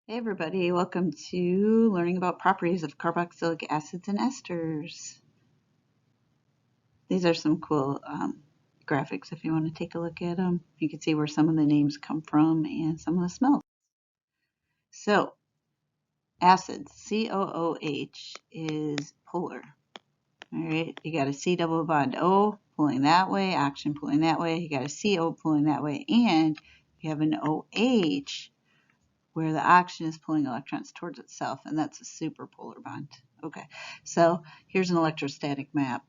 Hey everybody, welcome to learning about properties of carboxylic acids and esters. These are some cool graphics if you want to take a look at them. You can see where some of the names come from and some of the smells. So, acids, COOH is polar. Alright, you got a C double bond O pulling that way, oxygen pulling that way, you got a CO pulling that way, and you have an OH where the oxygen is pulling electrons towards itself, and that's a superpolar bond. Okay, so here's an electrostatic map,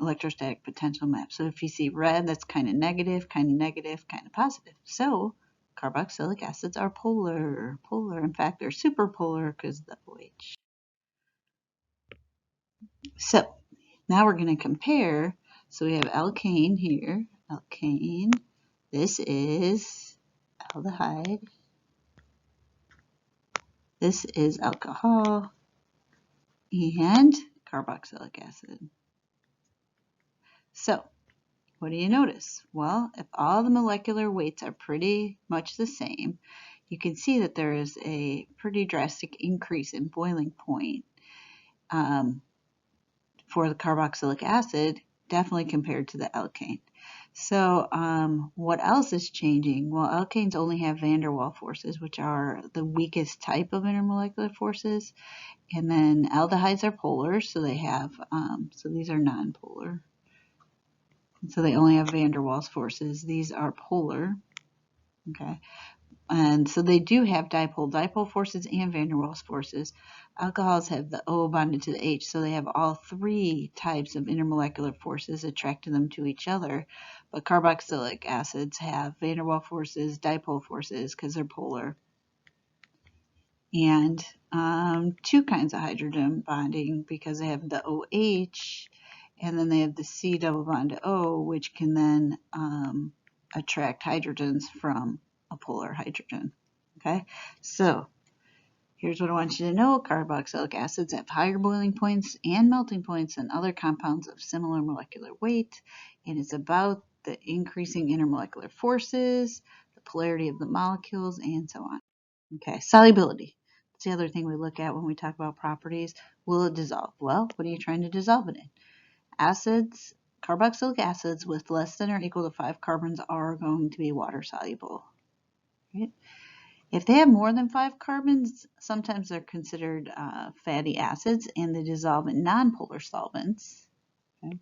electrostatic potential map. So if you see red, that's kind of negative, kind of positive. So carboxylic acids are polar. In fact, they're superpolar because of the OH. So now we're going to compare. So we have alkane here. Alkane. This is aldehyde. This is alcohol and carboxylic acid. So what do you notice? Well, if all the molecular weights are pretty much the same, you can see that there is a pretty drastic increase in boiling point for the carboxylic acid, definitely compared to the alkane. So what else is changing? Well, alkanes only have van der Waals forces, which are the weakest type of intermolecular forces. And then aldehydes are polar, so they have, so these are nonpolar. So they only have van der Waals forces. These are polar, okay? And so they do have dipole forces and van der Waals forces. Alcohols have the O bonded to the H, so they have all three types of intermolecular forces attracting them to each other. But carboxylic acids have van der Waals forces, dipole forces, because they're polar. And two kinds of hydrogen bonding because they have the OH, and then they have the C double bond to O, which can then attract hydrogens from a polar hydrogen. Okay, so here's what I want you to know. Carboxylic acids have higher boiling points and melting points than other compounds of similar molecular weight, and it's about the increasing intermolecular forces, the polarity of the molecules, and so on. Okay, solubility. That's the other thing we look at when we talk about properties. Will it dissolve? Well, what are you trying to dissolve it in? Acids, carboxylic acids with less than or equal to 5 carbons are going to be water soluble. Right? If they have more than 5 carbons, sometimes they're considered fatty acids and they dissolve in nonpolar solvents. Okay?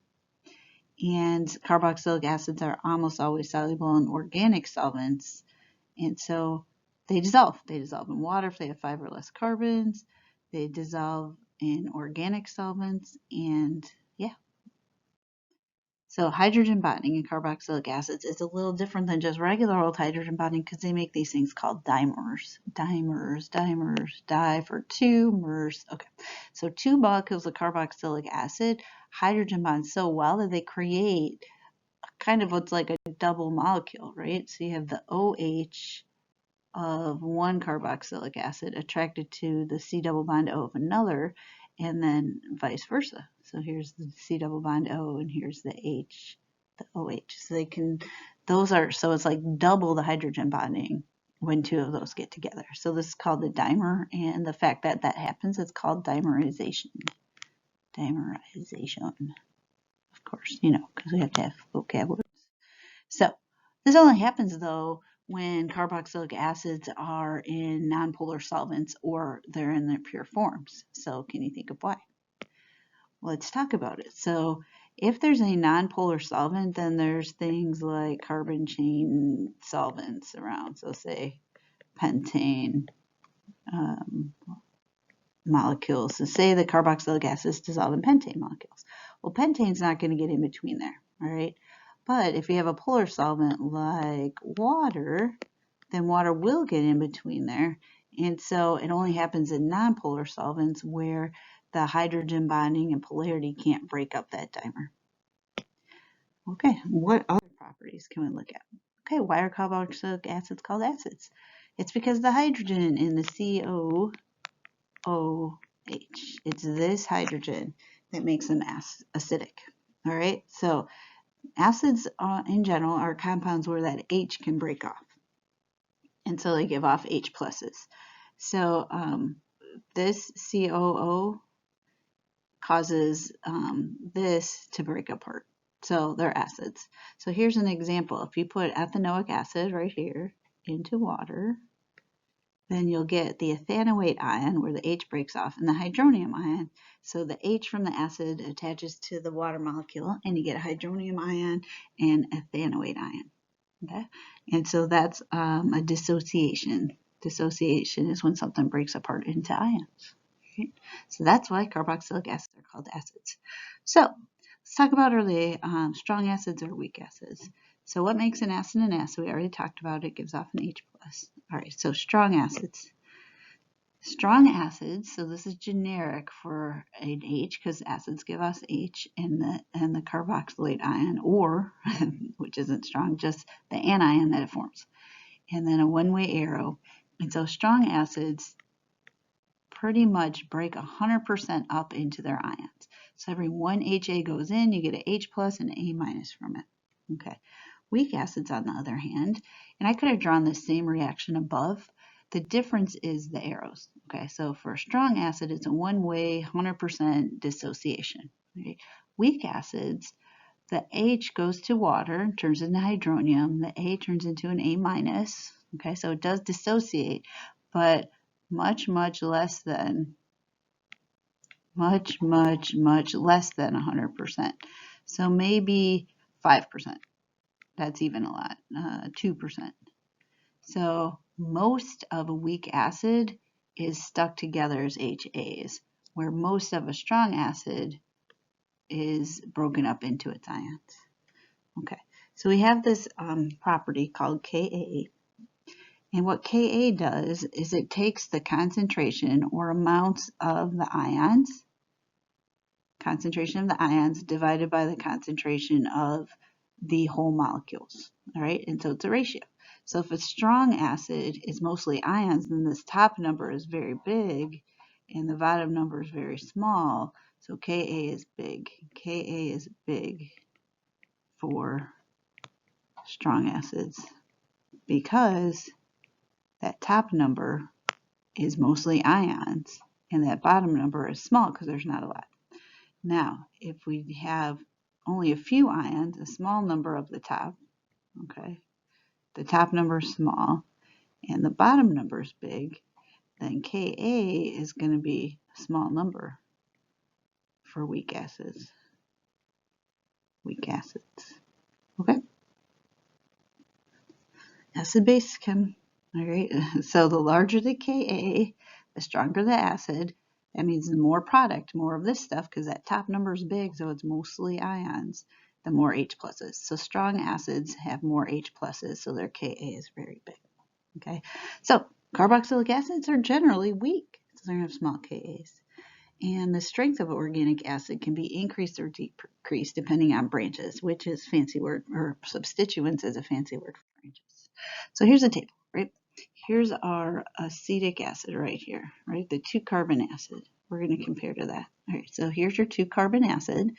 And carboxylic acids are almost always soluble in organic solvents. And so they dissolve. They dissolve in water if they have 5 or less carbons. They dissolve in organic solvents, and yeah. So hydrogen bonding in carboxylic acids is a little different than just regular old hydrogen bonding because they make these things called dimers. Di for two, mers. Okay, so two molecules of carboxylic acid hydrogen bond so well that they create kind of what's like a double molecule, right? So you have the OH of one carboxylic acid attracted to the C double bond O of another, and then vice versa. So here's the C double bond O, and here's the H, the OH. So they can, those are, so it's like double the hydrogen bonding when two of those get together. So this is called the dimer, and the fact that that happens is called dimerization. Dimerization, of course, you know, because we have to have vocab. So this only happens though when carboxylic acids are in nonpolar solvents or they're in their pure forms. So can you think of why? Let's talk about it. So if there's a nonpolar solvent, then there's things like carbon chain solvents around. So say pentane molecules. So say the carboxylic acids dissolve in pentane molecules. Well, pentane's not going to get in between there, all right? But if you have a polar solvent like water, then water will get in between there. And so it only happens in nonpolar solvents where the hydrogen bonding and polarity can't break up that dimer. Okay, what other properties can we look at? Okay, why are carboxylic acids called acids? It's because the hydrogen in the COOH, it's this hydrogen that makes them acidic. All right, so acids in general are compounds where that H can break off. And so they give off H pluses. So this COO causes this to break apart. So they're acids. So here's an example. If you put ethanoic acid right here into water, then you'll get the ethanoate ion where the H breaks off and the hydronium ion. So the H from the acid attaches to the water molecule and you get a hydronium ion and ethanoate ion. Okay? And so that's a dissociation. Dissociation is when something breaks apart into ions. Okay? So that's why carboxylic acids are called acids. So let's talk about are they strong acids or weak acids. So what makes an acid an acid? We already talked about it. It gives off an H+. All right, so strong acids. Strong acids, so this is generic for an H because acids give us H and the carboxylate ion, or, which isn't strong, just the anion that it forms. And then a one-way arrow. And so strong acids pretty much break 100% up into their ions. So every one HA goes in, you get an H plus and an A minus from it. Okay. Weak acids, on the other hand, and I could have drawn the same reaction above. The difference is the arrows. Okay, so for a strong acid, it's a one-way 100% dissociation. Okay? Weak acids, the H goes to water, turns into hydronium. The A turns into an A minus. Okay, so it does dissociate, but much less than 100%. So maybe 5%. That's even a lot, 2%. So most of a weak acid is stuck together as HAs, where most of a strong acid is broken up into its ions. Okay, so we have this property called Ka. And what Ka does is it takes the concentration or amounts of the ions, divided by the concentration of the whole molecules, all right? And so it's a ratio. So if a strong acid is mostly ions, then this top number is very big and the bottom number is very small. So Ka is big. Ka is big for strong acids because that top number is mostly ions and that bottom number is small because there's not a lot. Now, if we have only a few ions, a small number of the top, okay, the top number is small and the bottom number is big, then Ka is going to be a small number for weak acids. Weak acids. Okay? Acid-base chem. All right. So the larger the Ka, the stronger the acid. That means the more product, more of this stuff, because that top number is big, so it's mostly ions, the more H pluses. So strong acids have more H pluses, so their Ka is very big. Okay, so carboxylic acids are generally weak, so they're going to have small Kas. And the strength of organic acid can be increased or decreased depending on branches, which is fancy word, or substituents is a fancy word for branches. So here's a table, right? Here's our acetic acid right here, right? The 2-carbon acid. We're going to compare to that. All right, so here's your 2-carbon acid,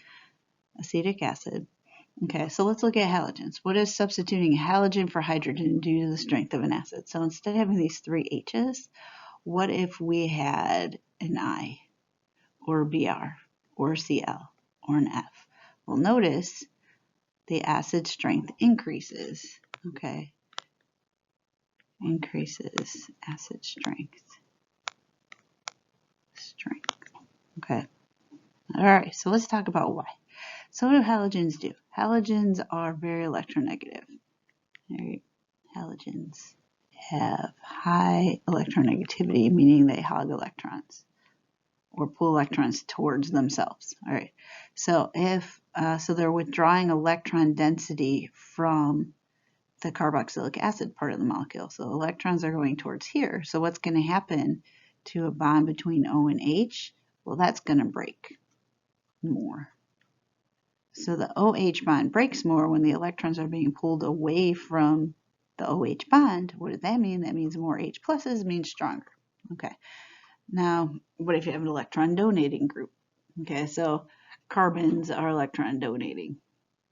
acetic acid. Okay, so let's look at halogens. What does substituting a halogen for hydrogen do to the strength of an acid? So instead of having these 3 H's, what if we had an I, or a Br, or a Cl, or an F? Well, notice the acid strength increases, okay? Increases acid strength. Okay. All right, so let's talk about why. So what do halogens do? Halogens are very electronegative. All right. Halogens have high electronegativity, meaning they hog electrons or pull electrons towards themselves. All right. So so they're withdrawing electron density from the carboxylic acid part of the molecule. So electrons are going towards here. So what's going to happen to a bond between O and H? Well, that's going to break more. So the OH bond breaks more when the electrons are being pulled away from the OH bond. What does that mean? That means more H pluses means stronger. Okay. Now, what if you have an electron donating group? Okay, so carbons are electron donating.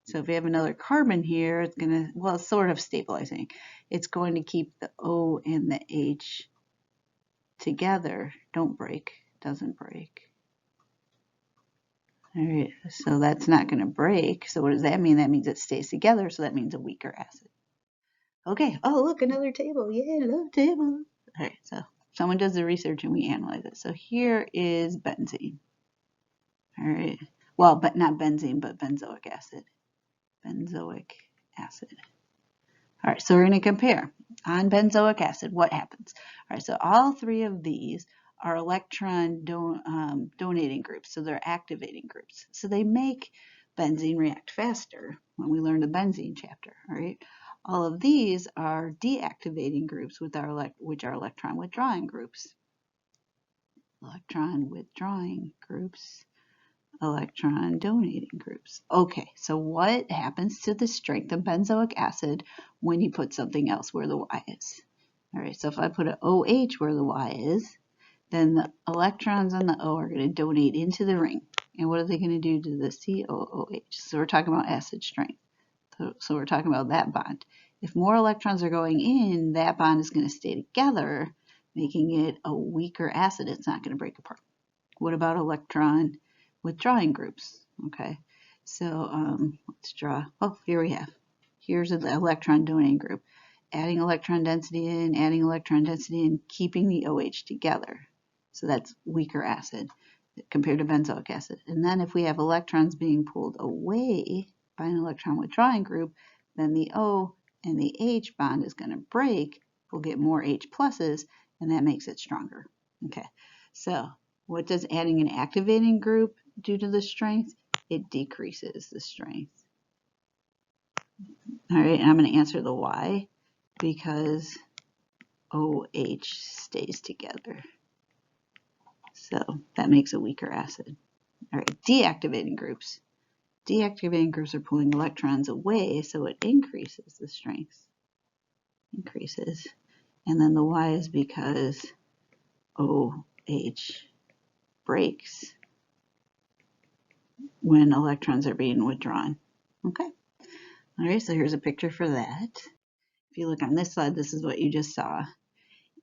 So if you have another carbon here, it's going to, well, it's sort of stabilizing. It's going to keep the O and the H together don't break, doesn't break. All right, so that's not going to break. So what does that mean? That means it stays together, so that means a weaker acid. Okay, oh look, another table. Yay, love tables. All right, so someone does the research and we analyze it. So here is benzene. All right, well, but not benzene, but benzoic acid. Benzoic acid. All right, so we're going to compare. On benzoic acid, what happens? All right, so all three of these are electron donating groups, so they're activating groups. So they make benzene react faster when we learn the benzene chapter, all right? All of these are deactivating groups which are electron withdrawing groups. Electron withdrawing groups. Electron donating groups. Okay, so what happens to the strength of benzoic acid when you put something else where the Y is? All right, so if I put an OH where the Y is, then the electrons on the O are going to donate into the ring. And what are they going to do to the COOH? So we're talking about acid strength. So we're talking about that bond. If more electrons are going in, that bond is going to stay together, making it a weaker acid. It's not going to break apart. What about electron withdrawing groups? Okay, so let's draw. Oh, here we have. Here's the electron donating group. Adding electron density in, adding electron density in, keeping the OH together. So that's weaker acid compared to benzoic acid. And then if we have electrons being pulled away by an electron withdrawing group, then the O and the H bond is going to break. We'll get more H pluses, and that makes it stronger. Okay, so what does adding an activating group do to the strength? It decreases the strength. All right, and I'm going to answer the why, because OH stays together. So that makes a weaker acid. All right, deactivating groups. Deactivating groups are pulling electrons away, so it increases the strength. Increases. And then the why is because OH breaks when electrons are being withdrawn. Okay. All right, so here's a picture for that. If you look on this side, this is what you just saw.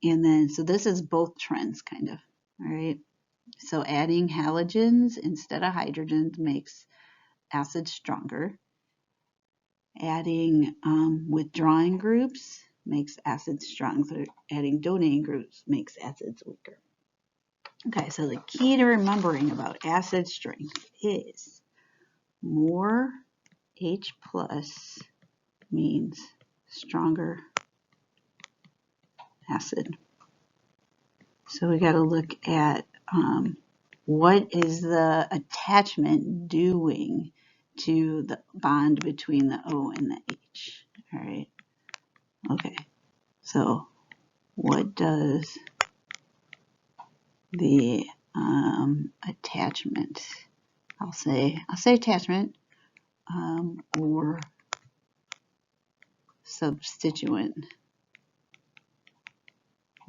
And then, so this is both trends, kind of. All right. So adding halogens instead of hydrogens makes acids stronger. Adding withdrawing groups makes acids strong. So adding donating groups makes acids weaker. Okay, so the key to remembering about acid strength is more H plus means stronger acid. So we got to look at what is the attachment doing to the bond between the O and the H. All right. Okay. So what does the attachment? I'll say attachment or substituent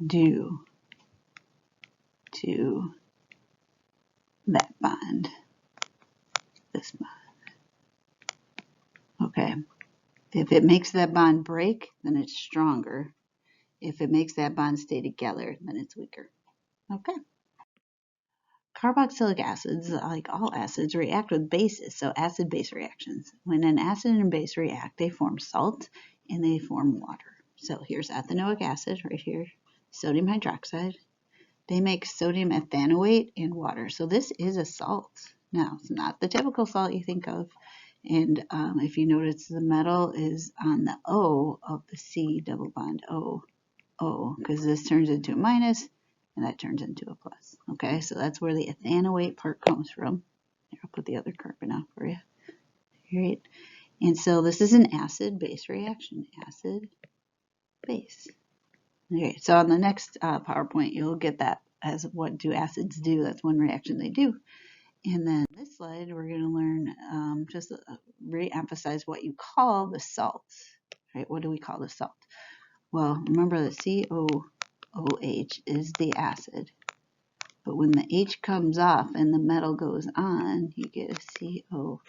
do to that bond, this bond. Okay, if it makes that bond break, then it's stronger. If it makes that bond stay together, then it's weaker. Okay. Carboxylic acids, like all acids, react with bases, so acid-base reactions. When an acid and base react, they form salt and they form water. So here's ethanoic acid right here, sodium hydroxide. They make sodium ethanoate and water. So this is a salt. Now, it's not the typical salt you think of. And if you notice, the metal is on the O of the C double bond O, because this turns into a minus and that turns into a plus. Okay, so that's where the ethanoate part comes from. Here, I'll put the other carbon out for you. All right, and so this is an acid-base reaction. Acid-base. Okay, so on the next PowerPoint, you'll get that as what do acids do. That's one reaction they do. And then this slide, we're going to learn just re-emphasize what you call the salts. Right? What do we call the salt? Well, remember that COOH is the acid. But when the H comes off and the metal goes on, you get a COO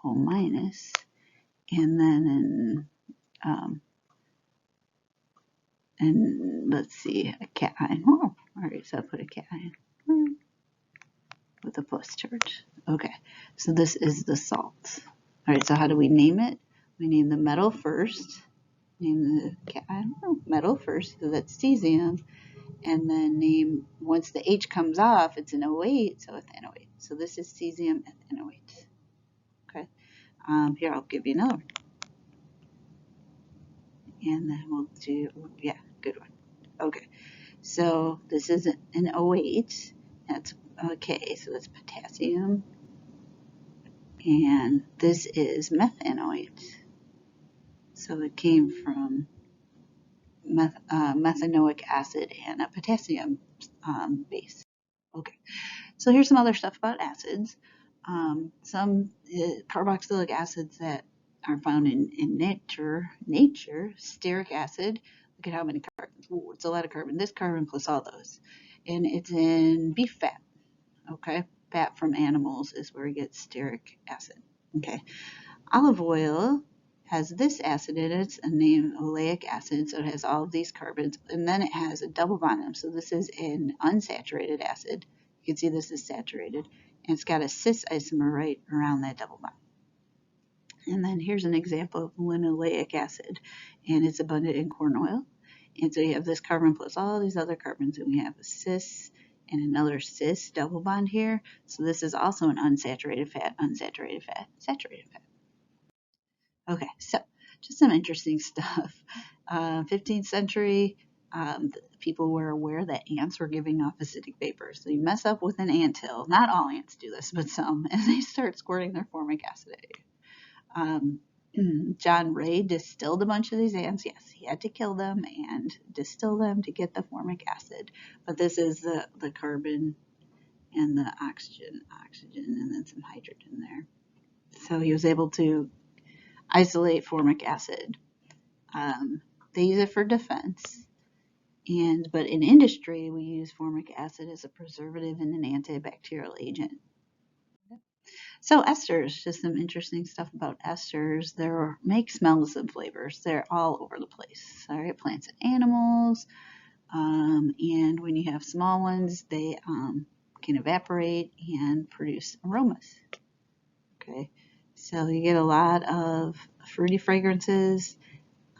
minus. And then and let's see, a cation. Oh, All right, so I put a cation with a plus charge. Okay, so this is the salt. All right, so how do we name it? We name the metal first. Name the metal first, so that's cesium. And then name, once the H comes off, it's an O8, so ethanoate. So this is cesium ethanoate. Okay, here I'll give you another. And then we'll do, yeah, good one. Okay, so this is an O8. That's okay, so that's potassium. And this is methanoate. So it came from methanoic acid and a potassium base. Okay, so here's some other stuff about acids. Some carboxylic acids that are found in nature, stearic acid. Look at how many carbons. Ooh, it's a lot of carbon. This carbon plus all those. And it's in beef fat. Okay, fat from animals is where we get stearic acid. Okay, olive oil has this acid in it. It's named oleic acid, so it has all of these carbons, and then it has a double bond in them. So this is an unsaturated acid. You can see this is saturated, and it's got a cis isomer right around that double bond. And then here's an example of linoleic acid, and it's abundant in corn oil. And so you have this carbon plus all these other carbons, and we have a cis and another cis double bond here. So this is also an unsaturated fat, unsaturated fat, saturated fat. Okay, so just some interesting stuff. 15th century, people were aware that ants were giving off acidic vapors. So you mess up with an anthill, not all ants do this, but some, and they start squirting their formic acid at you. John Ray distilled a bunch of these ants. Yes, he had to kill them and distill them to get the formic acid. But this is the carbon and the oxygen, and then some hydrogen there. So he was able to isolate formic acid. They use it for defense, but in industry we use formic acid as a preservative and an antibacterial agent. So esters, just some interesting stuff about esters. They make smells and flavors. They're all over the place. All right, plants and animals. And when you have small ones, they can evaporate and produce aromas. Okay, so you get a lot of fruity fragrances.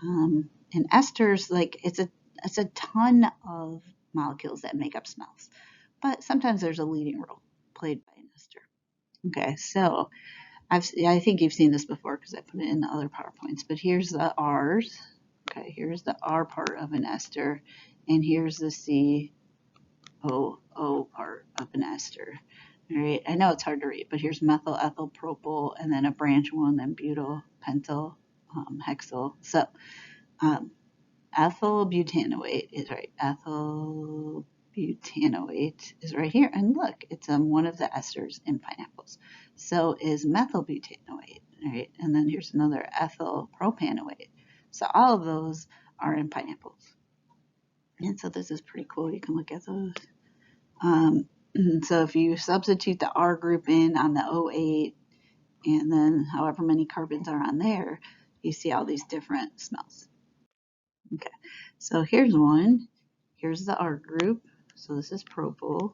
And esters, like it's a ton of molecules that make up smells, but sometimes there's a leading role played by an ester. Okay, so I think you've seen this before because I put it in the other PowerPoints, but here's the R's. Okay, here's the R part of an ester, and here's the COO part of an ester. All right, I know it's hard to read, but here's methyl, ethyl, propyl, and then a branch one, then butyl, pentyl, hexyl. So ethyl butanoate is right. Ethyl butanoate is right here. And look, it's one of the esters in pineapples. So is methyl butanoate, right? And then here's another ethyl propanoate. So all of those are in pineapples. And so this is pretty cool. You can look at those. So if you substitute the R group in on the O8 and then however many carbons are on there, you see all these different smells. Okay, so here's one. Here's the R group. So this is propyl.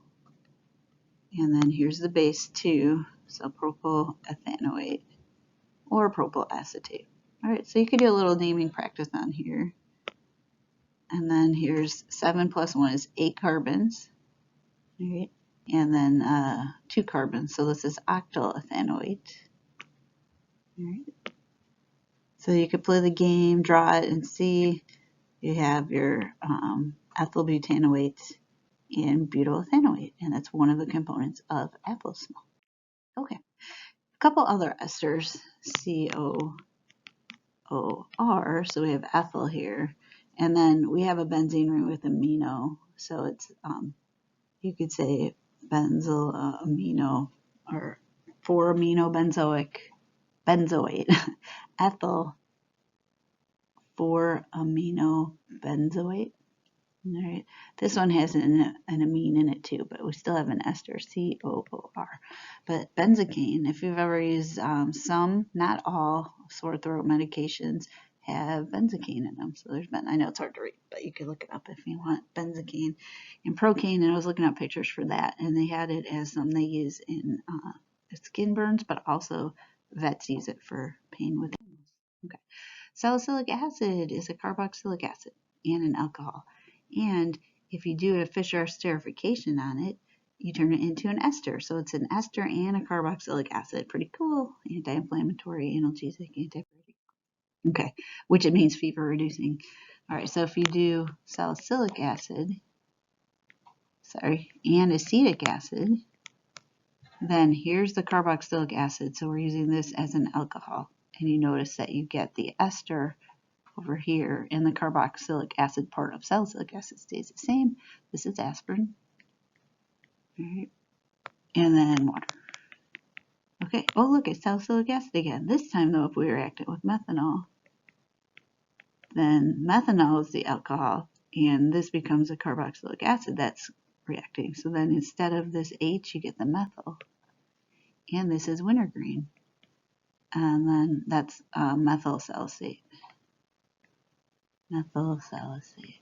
And then here's the base 2. So propyl ethanoate or propyl acetate. All right, so you could do a little naming practice on here. And then here's 7 plus 1 is 8 carbons. All right, and then 2 carbons. So this is octyl ethanoate. All right. So you could play the game, draw it, and see. You have your ethyl butanoate and butyl ethanoate, and that's one of the components of apple smell. Okay, a couple other esters, COOR, so we have ethyl here, and then we have a benzene ring with amino, so it's, you could say benzyl amino, or 4-amino benzoate, ethyl 4-amino benzoate. All right, this one has an amine in it too, but we still have an ester, COOR. But benzocaine, if you've ever used some, not all, sore throat medications, have benzocaine in them. So there's I know it's hard to read, but you could look it up if you want. Benzocaine and procaine, and I was looking up pictures for that, and they had it as something they use in skin burns, but also vets use it for pain with animals. Okay. Salicylic acid is a carboxylic acid and an alcohol. And if you do a Fischer esterification on it, you turn it into an ester. So it's an ester and a carboxylic acid. Pretty cool. Anti-inflammatory, analgesic, antipyretic. Okay, which it means fever reducing. All right, so if you do salicylic acid, and acetic acid, then here's the carboxylic acid. So we're using this as an alcohol. And you notice that you get the ester over here, and the carboxylic acid part of salicylic acid stays the same. This is aspirin. All right. And then water. Okay, oh look, it's salicylic acid again. This time though, if we react it with methanol, then methanol is the alcohol, and this becomes a carboxylic acid that's reacting. So then instead of this H, you get the methyl. And this is wintergreen. And then that's methyl salicylate. Methyl salicylate.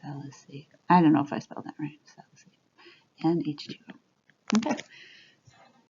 Salicylate. I don't know if I spelled that right. Salicylate. And H2O. Okay.